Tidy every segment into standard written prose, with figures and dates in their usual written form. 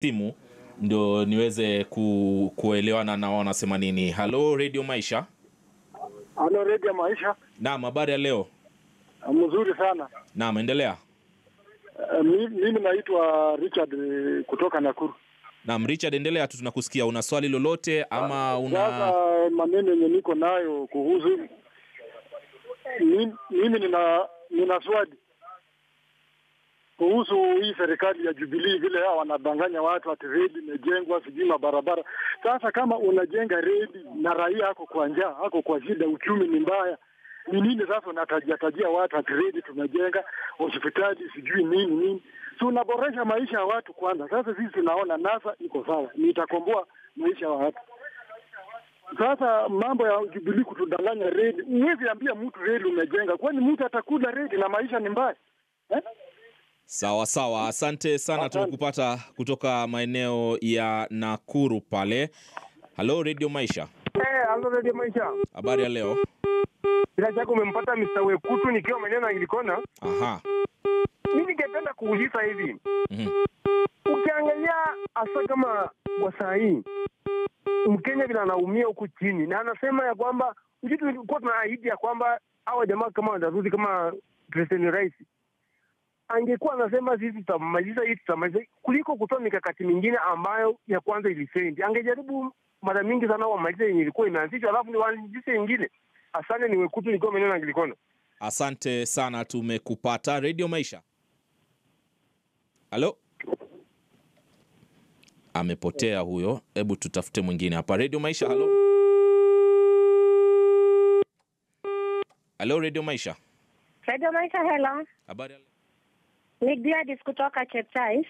Timu ndio niweze kuelewana na wao wanasema nini. Hello Radio Maisha. Hello Radio Maisha. Naam, habari ya leo? Mzuri sana. Naam, endelea. Mimi naitwa Richard kutoka Nakuru. Naam, Richard, endelea tu, tunakusikia. Una swali lolote ama una sasa maneno yenye niko nayo kuhusu mimi nina swali kuhusu hii serikali ya Jubilee, vile hao wanadanganya watu ati reli imejengwa sijui barabara. Sasa kama unajenga reli na raia hako kwa njaa, hako kwa shida, uchumi ni mbaya, ni nini sasa unatajia watu ati reli tumejenga, hospitali sijui nini? So unaboresha maisha ya watu kwanza. Sasa sisi tunaona NASA iko sawa, nitakomboa maisha ya watu. Sasa mambo ya Jubilee kutudanganya reli, uwezi ambia mtu reli umejenga, kwani mtu atakula reli na maisha ni mbaya? Sawa, asante sana. Tumekupata kutoka maeneo ya Nakuru pale. Hello Radio Maisha. Hello Radio Maisha. Habari ya leo? Bila shaka umempata Mr. Wekutu nikiwa maeneo na Anglikona. Aha. Mimi ningependa kuuliza hivi. Ukiangalia hasa kama kwa saa hii Mkenya bila anaumia huku chini na anasema ya kwamba sisi tulikuwa tunaahidi ya kwamba hawa jamaa kama wanarudi kama President Rais angekuwa anasema sisi tutamaliza kuliko kutoa mikakati mingine ambayo ya kwanza ilifendi. Angejaribu mara mingi sana wamalize yenye ilikuwa imeanzishwa alafu ni waanzishe nyingine. Asante, ni Wekutu nikiwa maeneo na Anglikona. Asante sana, tumekupata. Radio Maisha. Hello? Amepotea huyo. Hebu tutafute mwingine hapa. Radio Maisha, hello? Hello Radio Maisha. Radio Maisha, hello. Habari ya leo? Ni Gladys kutoka Cheptais.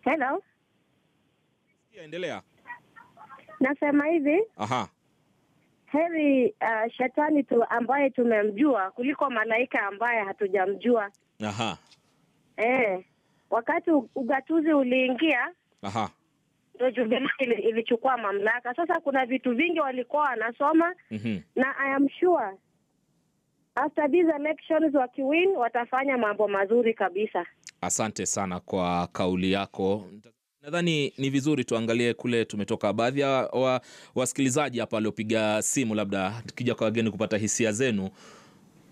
Hello. Endelea. Nasema hivi. Aha. Heri shetani tu ambaye tumemjua kuliko malaika ambaye hatujamjua. Aha. Wakati ugatuzi uliingia, aha, ndio Jubilee ilichukua mamlaka. Sasa kuna vitu vingi walikuwa wanasoma, na I am sure after these elections wakiwin watafanya mambo mazuri kabisa. Asante sana kwa kauli yako. Nadhani ni vizuri tuangalie kule tumetoka. Baadhi ya wasikilizaji hapa waliopiga simu, labda tukija kwa wageni kupata hisia zenu.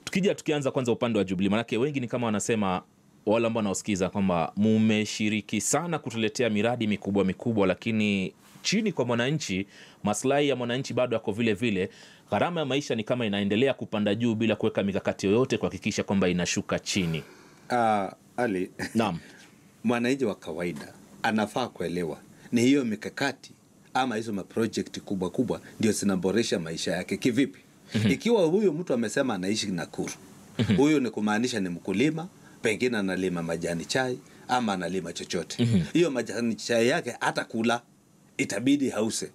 Tukianza kwanza upande wa Jubilee, manake wengi ni kama wanasema, wale ambao wanaosikiza, kwamba mumeshiriki sana kutuletea miradi mikubwa, lakini chini kwa mwananchi, maslahi ya mwananchi bado yako vile vile. Gharama ya maisha ni kama inaendelea kupanda juu bila kuweka mikakati yoyote kuhakikisha kwamba inashuka chini. Ali, naam, mwananchi wa kawaida anafaa kuelewa ni hiyo mikakati ama hizo maproject kubwa ndio zinaboresha maisha yake kivipi. Ikiwa huyo mtu amesema anaishi Nakuru, huyo ni kumaanisha ni mkulima, pengine analima majani chai ama analima chochote. Hiyo majani chai yake hata kula itabidi hause,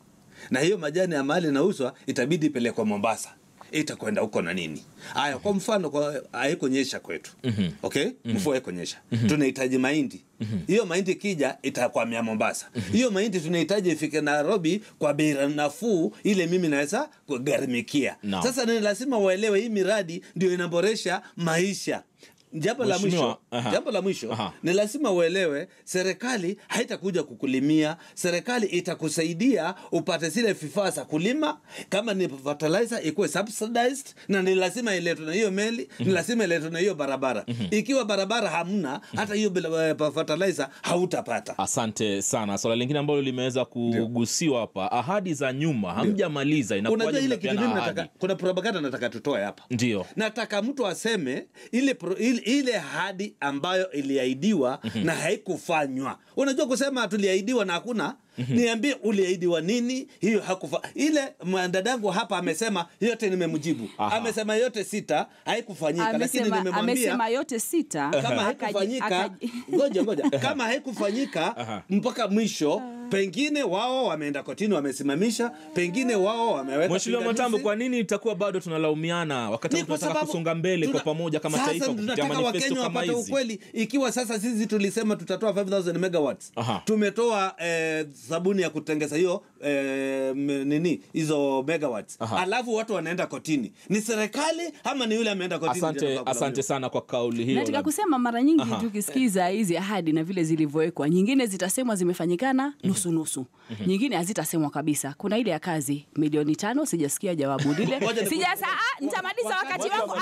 na hiyo majani ya mali nauzwa itabidi pelekwa Mombasa, itakwenda huko na nini. Haya, kwa mfano, kwa haikunyesha kwetu, okay, mvua haikunyesha, tunahitaji mahindi. Hiyo mahindi kija itakwamia Mombasa. Hiyo mahindi tunahitaji ifike Nairobi kwa bei nafuu ile mimi naweza kugharimikia. Sasa ni lazima waelewe hii miradi ndio inaboresha maisha. Jambo la mwisho ni lazima uelewe, serikali haitakuja kukulimia. Serikali itakusaidia upate zile vifaa za kulima. Kama ni fertilizer ikuwe subsidized, na ni lazima iletwe na hiyo meli, ni lazima iletwe na hiyo barabara. Ikiwa barabara hamna, hata hiyo fertilizer hautapata. Asante sana. Swala lingine ambalo limeweza kugusiwa hapa, ahadi za nyuma hamjamaliza. Unajua ile kitu mimi nataka, kuna propaganda nataka tutoe hapa. Ndio. Nataka mtu aseme ile ahadi ambayo iliahidiwa na haikufanywa. Unajua kusema tuliahidiwa na hakuna, niambie uliahidiwa nini? Hiyo hakufa. Ile mwandadangu hapa amesema yote, nimemjibu. Amesema yote 6 haikufanyika, lakini nimemwambia amesema yote 6 kama haikufanyika. Ngoja kama haikufanyika mpaka mwisho, pengine wao wameenda kotini wamesimamisha, pengine wao wameweka. Mheshimiwa Matambo, kwa nini itakuwa bado tunalaumiana wakati tunataka kusonga mbele kwa pamoja kama taifa kupitia manifesto kama hizi? Ukweli ikiwa sasa sisi tulisema tutatoa 5000 megawatts, tumetoa sabuni ya kutengeza hiyo nini hizo megawatts. Alafu watu wanaenda kotini. Ni serikali ama ni yule ameenda kotini? Asante sana kwa kauli hiyo. Nataka kusema mara nyingi tukisikiza hizi ahadi na vile zilivyowekwa, nyingine zitasemwa zimefanyikana nusu nusu. Nyingine hazitasemwa kabisa. Kuna ile ya kazi milioni 5 sijasikia jawabu lile. Nitamaliza wakati wangu,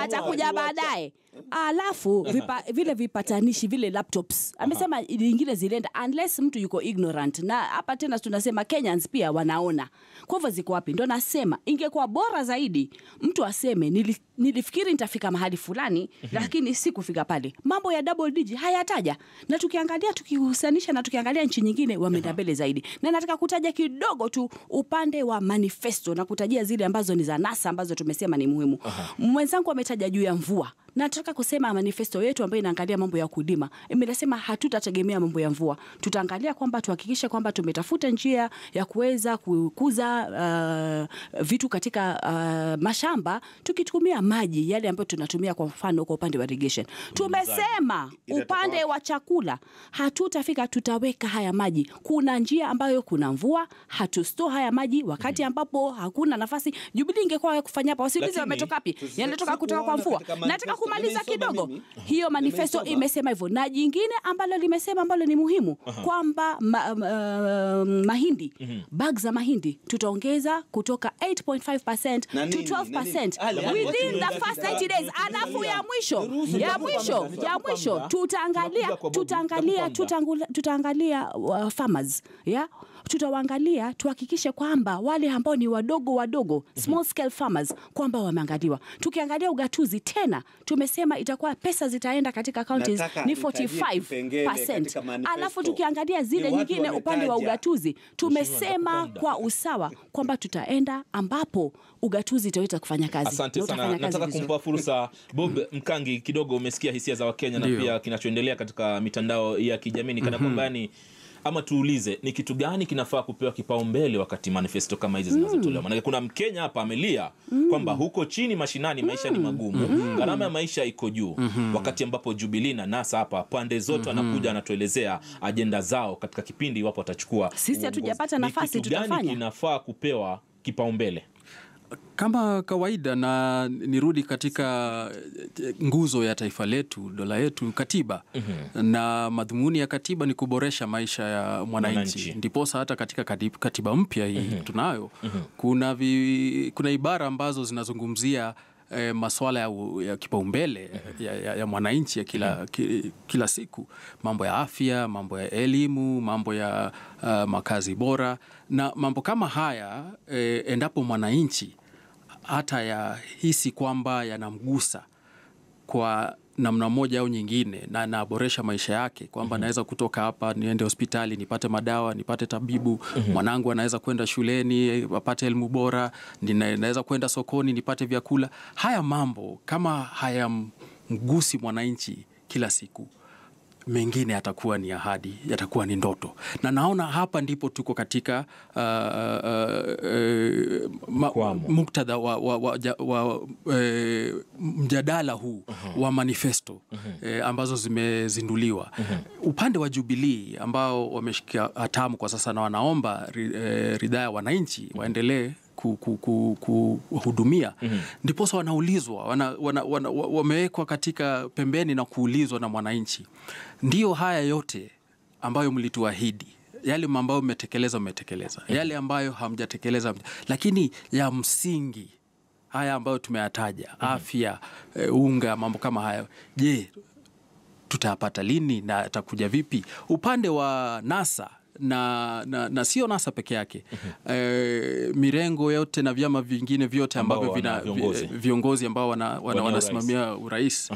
atakuja baadaye. Alafu vile vipatanishi vile laptops. Amesema nyingine zilienda unless mtu yuko ignorant. Na hapa tena tunasema Kenyans pia wanaona. Kwa hivyo ziko wapi? Ndio nasema ingekuwa bora zaidi mtu aseme nilifikiri nitafika mahali fulani lakini sikufika pale. Mambo ya double digit hayataja. Na tukiangalia tukihusanisha na tukiangalia nchi nyingine wameenda mbele zaidi. Na nataka kutaja kidogo tu upande wa manifesto na kutajia zile ambazo ni za NASA ambazo tumesema ni muhimu. Mwenzangu ametaja juu ya mvua. Nataka kusema manifesto yetu ambayo inaangalia mambo ya kulima imesema hatutategemea mambo ya mvua. Tutaangalia kwamba tuhakikishe kwamba tumetafuta njia ya kuweza kukuza vitu katika mashamba tukitumia maji yale ambayo tunatumia kwa mfano kwa upande wa irrigation. Tumesema upande wa chakula hatutafika, tutaweka haya maji. Kuna njia ambayo kuna mvua, hatustore haya maji wakati ambapo hakuna nafasi. Jubilee ingekuwa kufanya hapa, wasiulize wametoka wapi? Yanatoka kutoka kwa mvua. Nataka kumaliza kidogo. Hiyo manifesto imesema hivyo. Na jingine ambalo limesema ambalo ni muhimu kwamba mahindi, bags za mahindi tutaongeza kutoka 8.5% to 12% within the first 90 days. Alafu ya mwisho tutaangalia farmers, tutawaangalia tuhakikishe kwamba wale ambao ni wadogo small scale farmers kwamba wameangaliwa. Tukiangalia ugatuzi tena tumesema itakuwa pesa zitaenda katika counties ni 45%. Alafu tukiangalia zile nyingine upande wa ugatuzi tumesema kwa usawa kwamba tutaenda ambapo ugatuzi itaweza kufanya kazi. Asante sana. Nataka kumpa fursa Bob Mkangi, kidogo umesikia hisia za Wakenya na pia kinachoendelea katika mitandao ya kijamii kana kwamba ama tuulize ni kitu gani kinafaa kupewa kipaumbele wakati manifesto kama hizi zinazotolewa. Maana kuna Mkenya hapa amelia kwamba huko chini mashinani maisha ni magumu, gharama ya maisha iko juu, wakati ambapo Jubilee na NASA hapa pande zote wanakuja anatuelezea ajenda zao katika kipindi iwapo watachukua. Sisi hatujapata nafasi tutafanya. Kitu gani kinafaa kupewa kipaumbele? Kama kawaida, na nirudi katika nguzo ya taifa letu, dola yetu, katiba. Na madhumuni ya katiba ni kuboresha maisha ya mwananchi. Ndiposa hata katika katiba mpya hii tunayo kuna ibara ambazo zinazungumzia masuala ya kipaumbele ya mwananchi ya kila siku, mambo ya afya, mambo ya elimu, mambo ya makazi bora na mambo kama haya. Endapo mwananchi hata yahisi kwamba yanamgusa kwa namna moja au nyingine na naboresha maisha yake, kwamba naweza kutoka hapa niende hospitali nipate madawa, nipate tabibu, mwanangu anaweza kwenda shuleni apate elimu bora, naweza kwenda sokoni nipate vyakula. Haya mambo kama hayamgusi mwananchi kila siku, mengine yatakuwa ni ahadi, yatakuwa ni ndoto. Na naona hapa ndipo tuko katika muktadha wa mjadala huu wa manifesto ambazo zimezinduliwa. Upande wa Jubilee ambao wameshika hatamu kwa sasa na wanaomba ridhaa ya wananchi waendelee kuhudumia, ndiposa wanaulizwa, wamewekwa katika pembeni na kuulizwa na mwananchi, ndio haya yote ambayo mlituahidi, yale ambayo mmetekeleza, yale ambayo hamjatekeleza, lakini ya msingi haya ambayo tumeyataja, afya, unga, mambo kama hayo, je, tutayapata lini na atakuja vipi? Upande wa NASA na sio NASA peke yake, mirengo yote na vyama vingine vyote ambavyo vina viongozi ambao wanasimamia urais,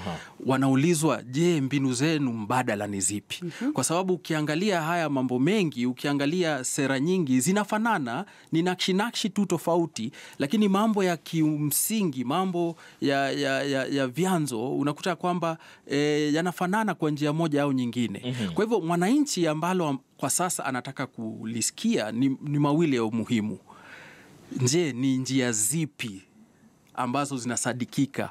wanaulizwa, je, mbinu zenu mbadala ni zipi? Kwa sababu ukiangalia haya mambo mengi, ukiangalia sera nyingi zinafanana, ni nakshi tu tofauti, lakini mambo ya kimsingi, mambo ya vyanzo unakuta kwamba yanafanana kwa njia moja au nyingine. Kwa hivyo mwananchi ambalo kwa sasa anataka kulisikia ni mawili ya umuhimu. Je, ni njia zipi ambazo zinasadikika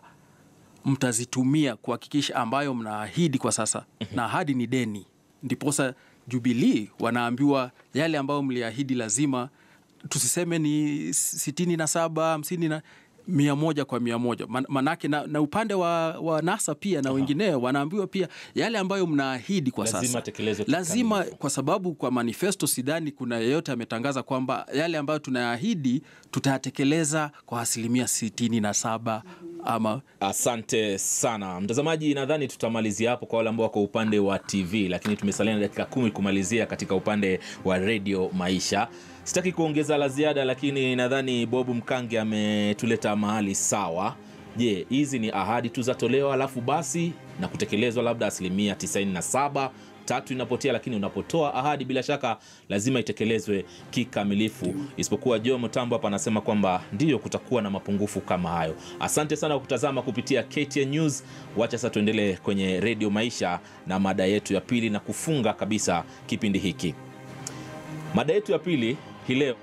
mtazitumia kuhakikisha ambayo mnaahidi kwa sasa? Na ahadi ni deni, ndiposa Jubilee wanaambiwa yale ambayo mliahidi lazima tusiseme ni 67, 50 na 100 kwa 100. Manake na upande wa NASA pia na wengineo wanaambiwa pia yale ambayo mnaahidi kwa sasa lazima, kwa sababu kwa manifesto sidhani kuna yeyote ametangaza kwamba yale ambayo tunaahidi tutayatekeleza kwa 67% ama. Asante sana mtazamaji, nadhani tutamalizia hapo kwa wale ambao wako upande wa TV, lakini tumesalia na dakika 10 kumalizia katika upande wa Radio Maisha. Sitaki kuongeza la ziada, lakini nadhani Bob Mkange ametuleta mahali sawa. Je, hizi ni ahadi tu zatolewa alafu basi na kutekelezwa labda 97%, 3 inapotea, lakini unapotoa ahadi bila shaka lazima itekelezwe kikamilifu. Isipokuwa Joe Mutambo hapa anasema kwamba ndio kutakuwa na mapungufu kama hayo. Asante sana kwa kutazama kupitia KTN News. Wacha sasa tuendelee kwenye Radio Maisha na mada yetu ya pili na kufunga kabisa kipindi hiki. Mada yetu ya pili hii leo